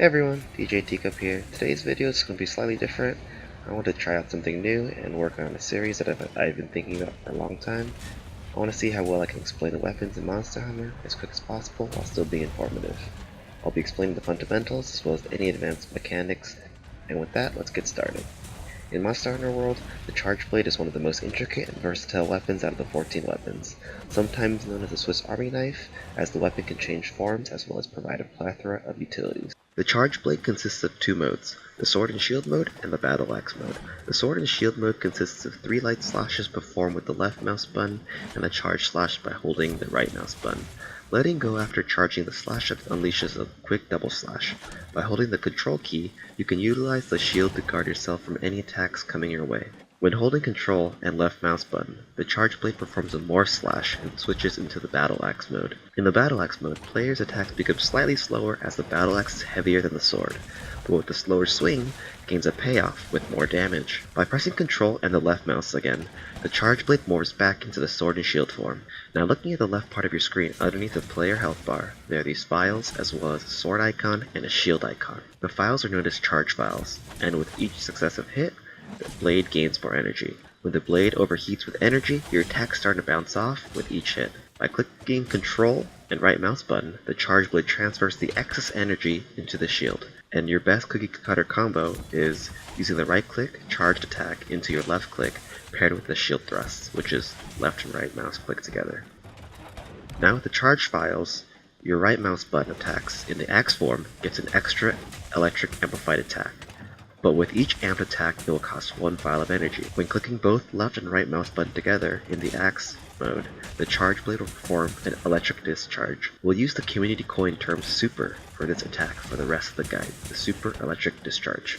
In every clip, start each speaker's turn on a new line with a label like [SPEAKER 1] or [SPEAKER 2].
[SPEAKER 1] Hey everyone, DJ Teacup here. Today's video is going to be slightly different. I want to try out something new and work on a series that I've been thinking about for a long time. I want to see how well I can explain the weapons in Monster Hunter as quick as possible while still being informative. I'll be explaining the fundamentals as well as any advanced mechanics, and with that, let's get started. In Monster Hunter World, the Charge Blade is one of the most intricate and versatile weapons out of the 14 weapons, sometimes known as the Swiss Army knife, as the weapon can change forms as well as provide a plethora of utilities. The Charge Blade consists of two modes, the Sword and Shield mode and the Battle Axe mode. The Sword and Shield mode consists of 3 light slashes performed with the left mouse button and a charge slash by holding the right mouse button. Letting go after charging the slash unleashes a quick double slash. By holding the control key, you can utilize the shield to guard yourself from any attacks coming your way. When holding control and left mouse button, the Charge Blade performs a morph slash and switches into the Battle Axe mode. In the Battle Axe mode, players' attacks become slightly slower as the Battle Axe is heavier than the sword, but with the slower swing, gains a payoff with more damage. By pressing control and the left mouse again, the Charge Blade morphs back into the sword and shield form. Now looking at the left part of your screen underneath the player health bar, there are these files as well as a sword icon and a shield icon. The files are known as charge files, and with each successive hit, the blade gains more energy. When the blade overheats with energy, your attacks start to bounce off with each hit. By clicking control and right mouse button, the Charge Blade transfers the excess energy into the shield. And your best cookie cutter combo is using the right click charged attack into your left click paired with the shield thrust, which is left and right mouse click together. Now with the charge files, your right mouse button attacks in the axe form gets an extra electric amplified attack. But with each amped attack, it will cost 1 file of energy. When clicking both left and right mouse button together in the axe mode, the Charge Blade will perform an electric discharge. We'll use the community coin term super for this attack for the rest of the guide, the super electric discharge.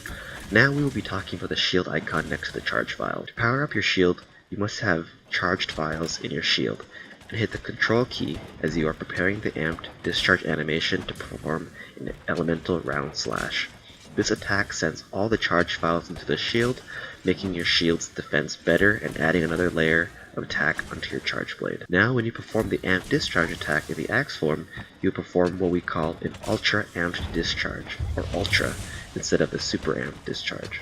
[SPEAKER 1] Now we will be talking about the shield icon next to the charge file. To power up your shield, you must have charged files in your shield, and hit the control key as you are preparing the amped discharge animation to perform an elemental round slash. This attack sends all the charge files into the shield, making your shield's defense better and adding another layer of attack onto your Charge Blade. Now when you perform the amped discharge attack in the axe form, you perform what we call an ultra amped discharge, or ultra, instead of the super amped discharge.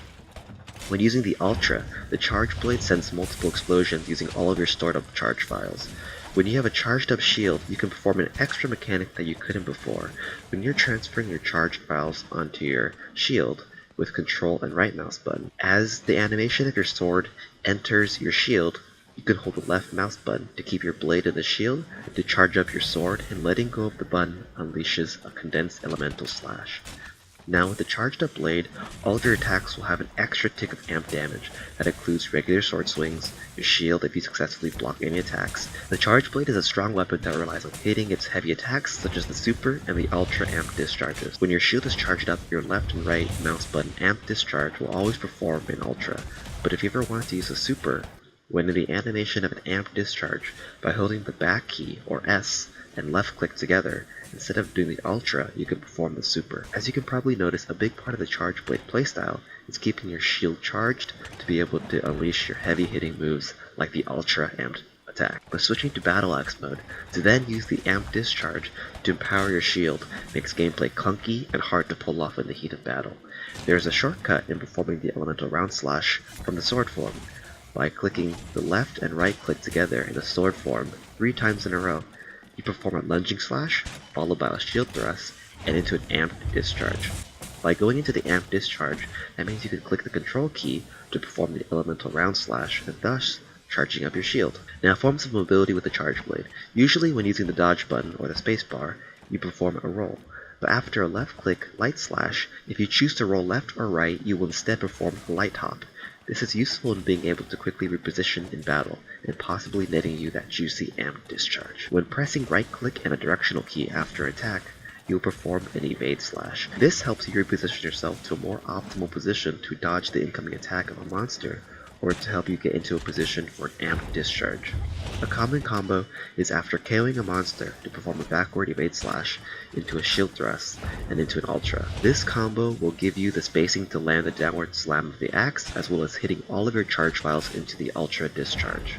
[SPEAKER 1] When using the ultra, the Charge Blade sends multiple explosions using all of your stored up charge files. When you have a charged up shield, you can perform an extra mechanic that you couldn't before. When you're transferring your charged files onto your shield with control and right mouse button, as the animation of your sword enters your shield, you can hold the left mouse button to keep your blade in the shield to charge up your sword, and letting go of the button unleashes a condensed elemental slash. Now with the charged up blade, all of your attacks will have an extra tick of amp damage that includes regular sword swings, your shield if you successfully block any attacks. The Charge Blade is a strong weapon that relies on hitting its heavy attacks such as the super and the ultra amp discharges. When your shield is charged up, your left and right mouse button amp discharge will always perform in ultra, but if you ever want to use a super, when in the animation of an amp discharge, by holding the back key or S and left click together, instead of doing the ultra, you can perform the super. As you can probably notice, a big part of the Charge Blade playstyle is keeping your shield charged to be able to unleash your heavy hitting moves like the ultra amped attack. But switching to Battle Axe mode, to then use the amp discharge to empower your shield makes gameplay clunky and hard to pull off in the heat of battle. There is a shortcut in performing the elemental round slash from the sword form. By clicking the left and right click together in the sword form 3 times in a row, you perform a lunging slash, followed by a shield thrust, and into an amped discharge. By going into the amped discharge, that means you can click the control key to perform the elemental round slash, and thus charging up your shield. Now forms of mobility with the Charge Blade. Usually when using the dodge button or the spacebar, you perform a roll. But after a left click light slash, if you choose to roll left or right, you will instead perform a light hop. This is useful in being able to quickly reposition in battle, and possibly netting you that juicy amped discharge. When pressing right click and a directional key after attack, you will perform an evade slash. This helps you reposition yourself to a more optimal position to dodge the incoming attack of a monster, or to help you get into a position for an amped discharge. A common combo is after KOing a monster to perform a backward evade slash into a shield thrust and into an ultra. This combo will give you the spacing to land the downward slam of the axe, as well as hitting all of your charge files into the ultra discharge.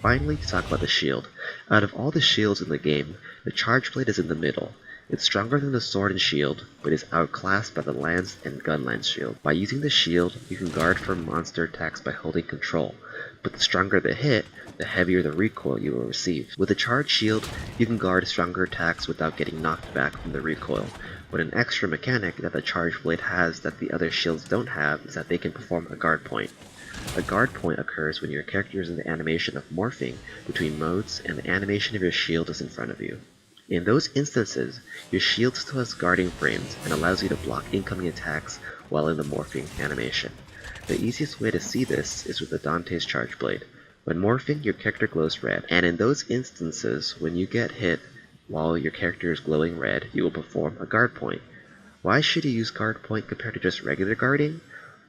[SPEAKER 1] Finally, to talk about the shield. Out of all the shields in the game, the Charge Blade is in the middle. It's stronger than the sword and shield, but is outclassed by the lance and gun lance shield. By using the shield, you can guard from monster attacks by holding control, but the stronger the hit, the heavier the recoil you will receive. With a charged shield, you can guard stronger attacks without getting knocked back from the recoil, but an extra mechanic that the charged blade has that the other shields don't have is that they can perform a guard point. A guard point occurs when your character is in the animation of morphing between modes and the animation of your shield is in front of you. In those instances, your shield still has guarding frames and allows you to block incoming attacks while in the morphing animation. The easiest way to see this is with the Dante's Charge Blade. When morphing, your character glows red, and in those instances, when you get hit while your character is glowing red, you will perform a guard point. Why should you use guard point compared to just regular guarding?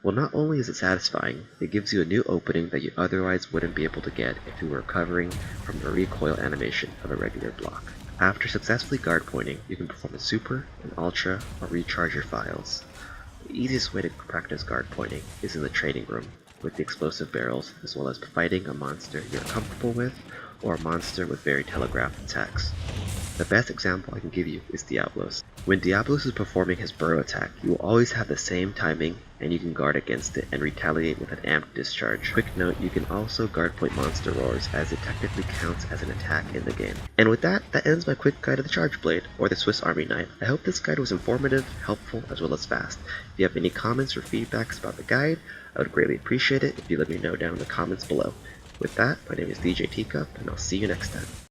[SPEAKER 1] Well, not only is it satisfying, it gives you a new opening that you otherwise wouldn't be able to get if you were recovering from the recoil animation of a regular block. After successfully guard pointing, you can perform a super, an ultra, or recharge your files. The easiest way to practice guard pointing is in the training room, with the explosive barrels, as well as fighting a monster you're comfortable with, or a monster with very telegraphed attacks. The best example I can give you is Diablos. When Diablos is performing his burrow attack, you will always have the same timing, and you can guard against it and retaliate with an amped discharge. Quick note, you can also guard point monster roars, as it technically counts as an attack in the game. And with that ends my quick guide of the Charge Blade, or the Swiss Army Knife. I hope this guide was informative, helpful, as well as fast. If you have any comments or feedbacks about the guide, I would greatly appreciate it if you let me know down in the comments below. With that, my name is DJ Teacup, and I'll see you next time.